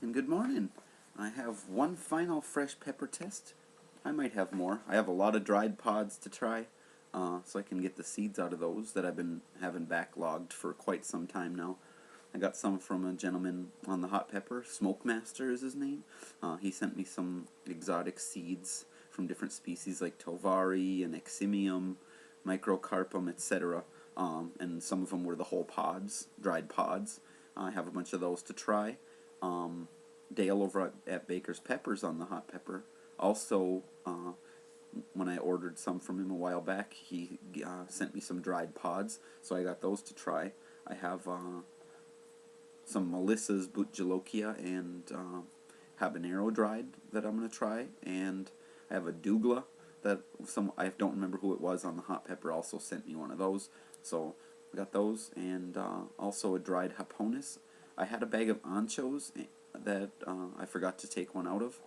And good morning. I have one final fresh pepper test. I might have more. I have a lot of dried pods to try, so I can get the seeds out of those that I've been having backlogged for quite some time now. I got some from a gentleman on the hot pepper. Smoke Master is his name. He sent me some exotic seeds from different species like Tovari and Eximium, Microcarpum, etc. And some of them were the whole pods, dried pods. I have a bunch of those to try. Dale over at Baker's Peppers on the hot pepper also, when I ordered some from him a while back, he sent me some dried pods, so I got those to try. I have some Melissa's Butjalokia and habanero dried that I'm going to try, and I have a Douglas that I don't remember who it was on the hot pepper also sent me one of those, so I got those, and also a dried Japones. I had a bag of anchos that I forgot to take one out of,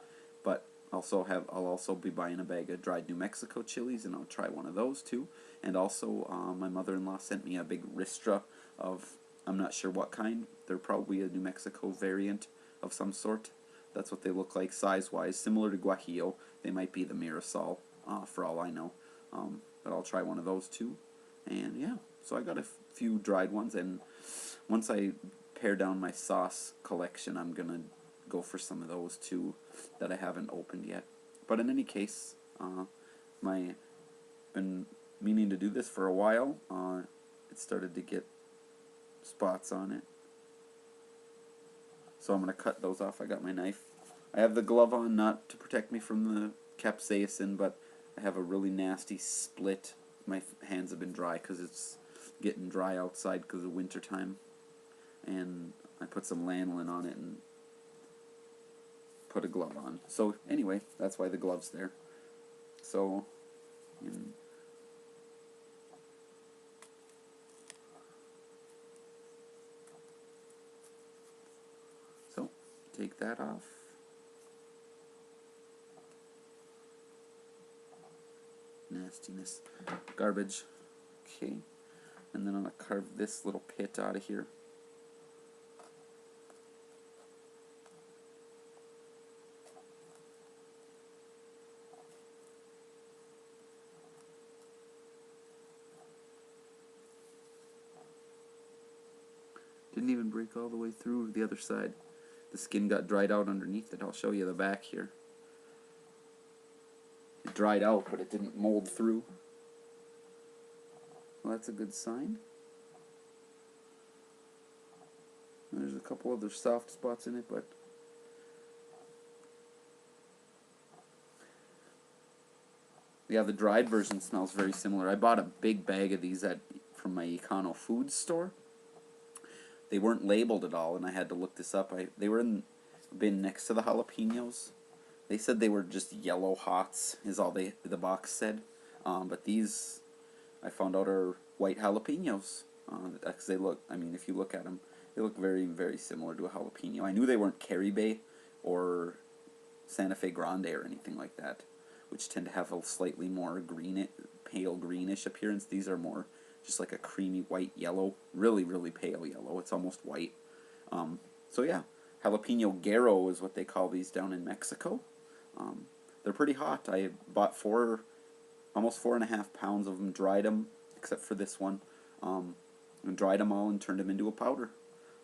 but I'll also be buying a bag of dried New Mexico chilies, and I'll try one of those too. And also, my mother-in-law sent me a big ristra of, I'm not sure what kind. They're probably a New Mexico variant of some sort. That's what they look like size-wise, similar to Guajillo. They might be the Mirasol, for all I know. But I'll try one of those too. And yeah, so I got a few dried ones, and once I pare down my sauce collection, I'm gonna go for some of those too that I haven't opened yet. But in any case, been meaning to do this for a while. It started to get spots on it, so I'm gonna cut those off. I got my knife. I have the glove on, not to protect me from the capsaicin, but I have a really nasty split. My hands have been dry because it's getting dry outside because of winter time, and I put some lanolin on it and put a glove on. So anyway, that's why the glove's there. So take that off. Nastiness. Garbage. Okay. And then I'm going to carve this little pit out of here. Didn't even break all the way through the other side. The skin got dried out underneath it. I'll show you the back here. It dried out, but it didn't mold through. Well, that's a good sign. There's a couple other soft spots in it, but yeah, the dried version smells very similar. I bought a big bag of these from my Econo food store. They weren't labeled at all, and I had to look this up. They were in the bin next to the jalapenos. They said they were just yellow hots, is all the box said. But these, I found out, are white jalapenos. Because they look, I mean, if you look at them, they look very, very similar to a jalapeno. I knew they weren't Caribe or Santa Fe Grande or anything like that, which tend to have a slightly more pale greenish appearance. These are more just like a creamy white yellow, really, really pale yellow. It's almost white. So yeah, Jalapeno Guerro is what they call these down in Mexico. They're pretty hot. I bought almost 4.5 pounds of them, dried them, except for this one, and dried them all and turned them into a powder,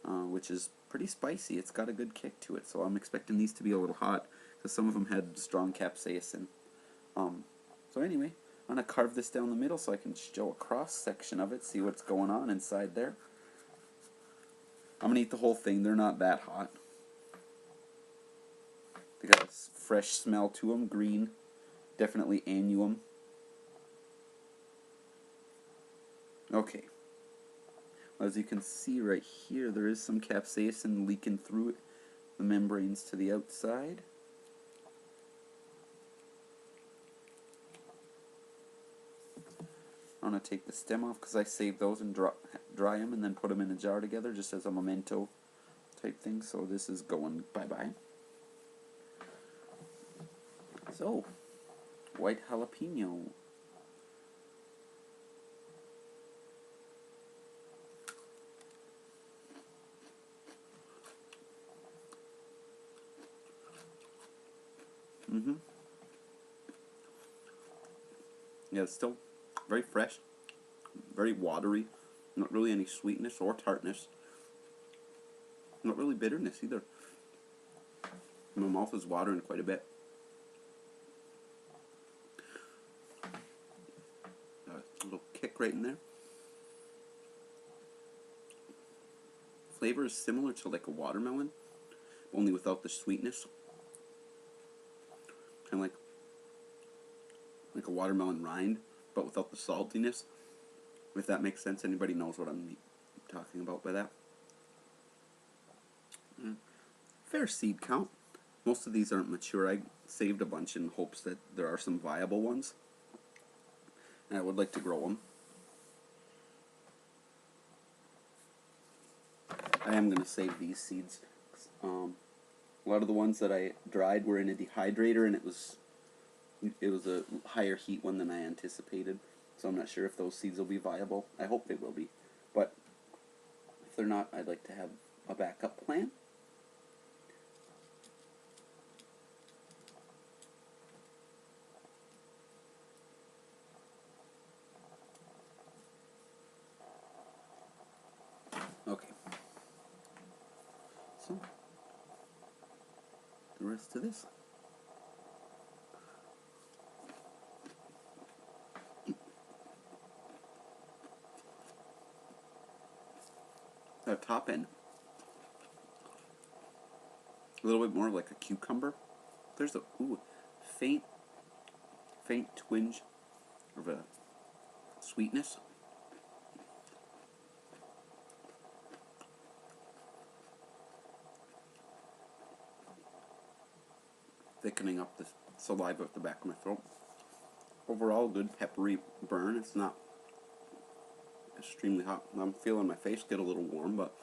which is pretty spicy. It's got a good kick to it, so I'm expecting these to be a little hot, because some of them had strong capsaicin. So anyway, I'm going to carve this down the middle so I can show a cross section of it, see what's going on inside there. I'm going to eat the whole thing. They're not that hot. They got a fresh smell to them, green, definitely annuum. Okay. As you can see right here, there is some capsaicin leaking through it, the membranes to the outside. I'm going to take the stem off because I saved those and dry them and then put them in a jar together just as a memento type thing. So this is going bye-bye. So, white jalapeno. Mm-hmm. Yeah, it's still very fresh, very watery. Not really any sweetness or tartness. Not really bitterness either. My mouth is watering quite a bit. A little kick right in there. Flavor is similar to like a watermelon, only without the sweetness. Kind of like a watermelon rind, but without the saltiness. If that makes sense, anybody knows what I'm talking about by that. Fair seed count. Most of these aren't mature. I saved a bunch in hopes that there are some viable ones, and I would like to grow them. I am going to save these seeds. A lot of the ones that I dried were in a dehydrator, and it was a higher heat one than I anticipated. So I'm not sure if those seeds will be viable. I hope they will be, but if they're not, I'd like to have a backup plan. Okay. So the rest of this. The top end, a little bit more like a cucumber. There's a faint, faint twinge of a sweetness. Thickening up the saliva at the back of my throat. Overall, good peppery burn. It's not extremely hot. I'm feeling my face get a little warm, but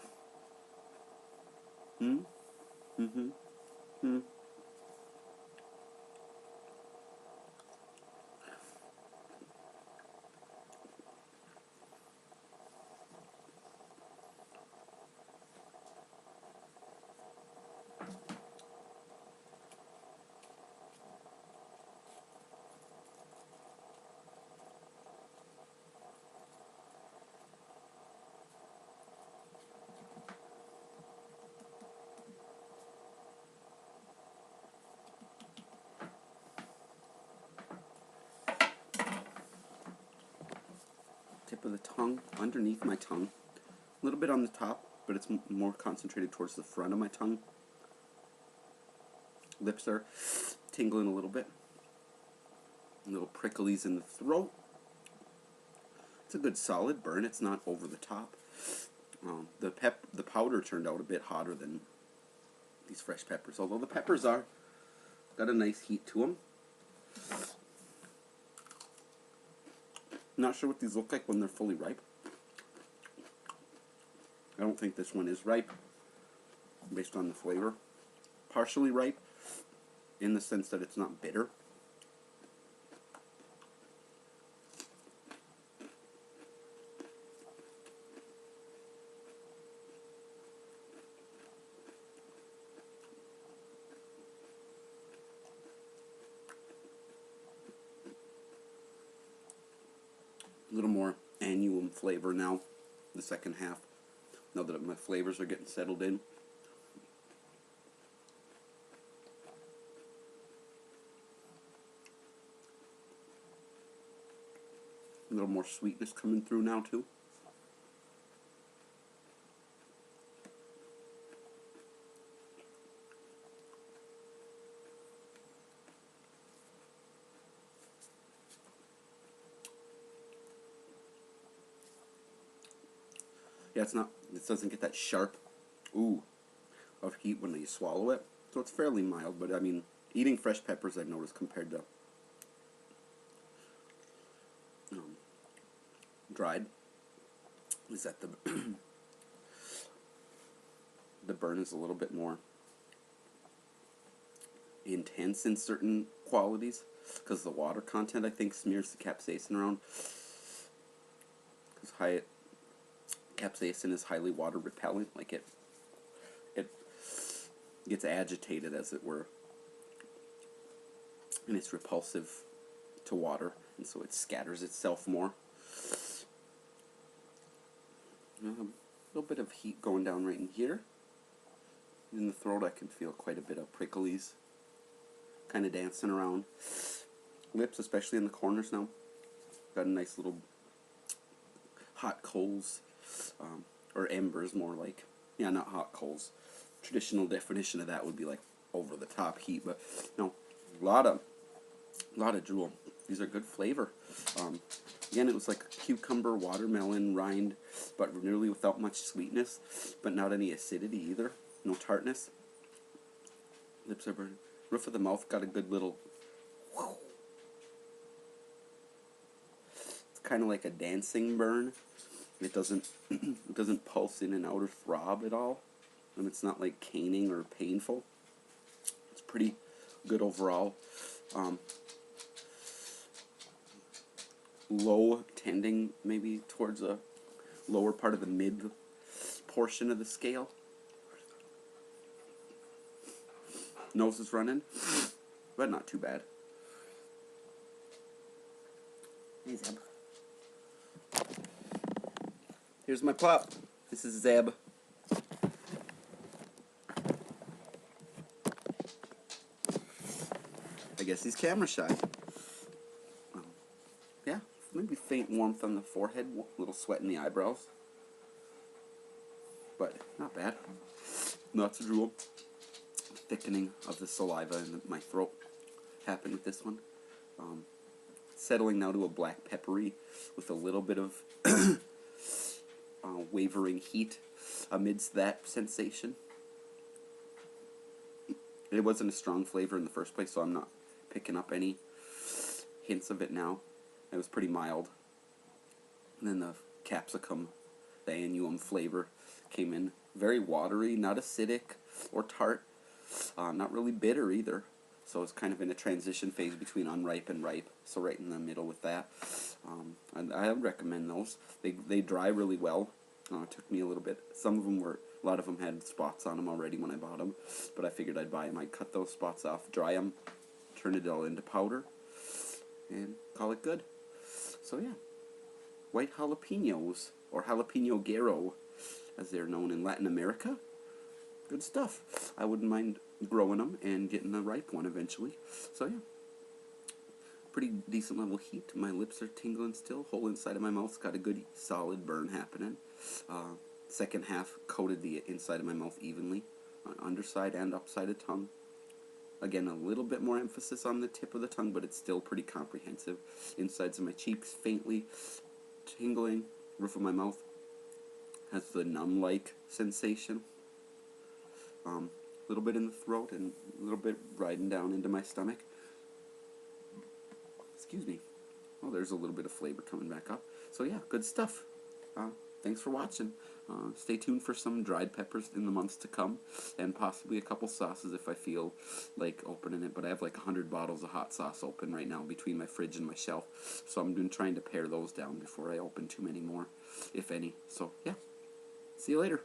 tip of the tongue, underneath my tongue, a little bit on the top, but it's more concentrated towards the front of my tongue. Lips are tingling a little bit. Little pricklies in the throat. It's a good solid burn. It's not over the top. The powder turned out a bit hotter than these fresh peppers, although the peppers are got a nice heat to them. Not sure what these look like when they're fully ripe. I don't think this one is ripe based on the flavor. Partially ripe in the sense that it's not bitter. A little more annuum flavor now, the second half, now that my flavors are getting settled in. A little more sweetness coming through now too. Yeah, it doesn't get that sharp of heat when you swallow it. So it's fairly mild, but I mean, eating fresh peppers I've noticed compared to dried is that the burn is a little bit more intense in certain qualities because the water content I think smears the capsaicin around, because capsaicin is highly water repellent. Like it gets agitated, as it were, and it's repulsive to water, and so it scatters itself more. A little bit of heat going down right in here. In the throat I can feel quite a bit of pricklies kind of dancing around. Lips, especially in the corners now. Got a nice little hot coals, or embers more like. Yeah, not hot coals. Traditional definition of that would be like over the top heat, but no, a lot of drool. These are good flavor. Again, it was like cucumber, watermelon, rind, but nearly without much sweetness, but not any acidity either. No tartness. Lips are burning. Roof of the mouth got a good little. It's kind of like a dancing burn. It doesn't it doesn't pulse in and out or throb at all, and it's not like caning or painful. It's pretty good overall. Low tending maybe towards a lower part of the mid portion of the scale. Nose is running, but not too bad. Hey Zeb. Here's my pup. This is Zeb. I guess he's camera shy. Yeah, maybe faint warmth on the forehead, a little sweat in the eyebrows. But not bad. Lots of drool. Thickening of the saliva in my throat happened with this one. Settling now to a black peppery with a little bit of wavering heat amidst that sensation. It wasn't a strong flavor in the first place, so I'm not picking up any hints of it now. It was pretty mild. And then the capsicum, the annuum flavor came in very watery, not acidic or tart, not really bitter either. So it's kind of in a transition phase between unripe and ripe. So right in the middle with that. I recommend those. They dry really well. It took me a little bit. A lot of them had spots on them already when I bought them. But I figured I'd buy them. I'd cut those spots off, dry them, turn it all into powder, and call it good. So yeah, white jalapenos, or Jalapeno Guerro, as they're known in Latin America. Good stuff. I wouldn't mind growing them and getting a ripe one eventually. So yeah, pretty decent level heat. My lips are tingling still. Whole inside of my mouth's got a good solid burn happening. Second half coated the inside of my mouth evenly, on underside and upside of tongue. Again, a little bit more emphasis on the tip of the tongue, but it's still pretty comprehensive. Insides of my cheeks faintly tingling. Roof of my mouth has the numb-like sensation. A little bit in the throat and a little bit riding down into my stomach. Excuse me. Oh, there's a little bit of flavor coming back up. So yeah, good stuff. Thanks for watching. Stay tuned for some dried peppers in the months to come, and possibly a couple sauces if I feel like opening it. But I have like 100 bottles of hot sauce open right now between my fridge and my shelf, so I'm trying to pare those down before I open too many more, if any. So yeah, see you later.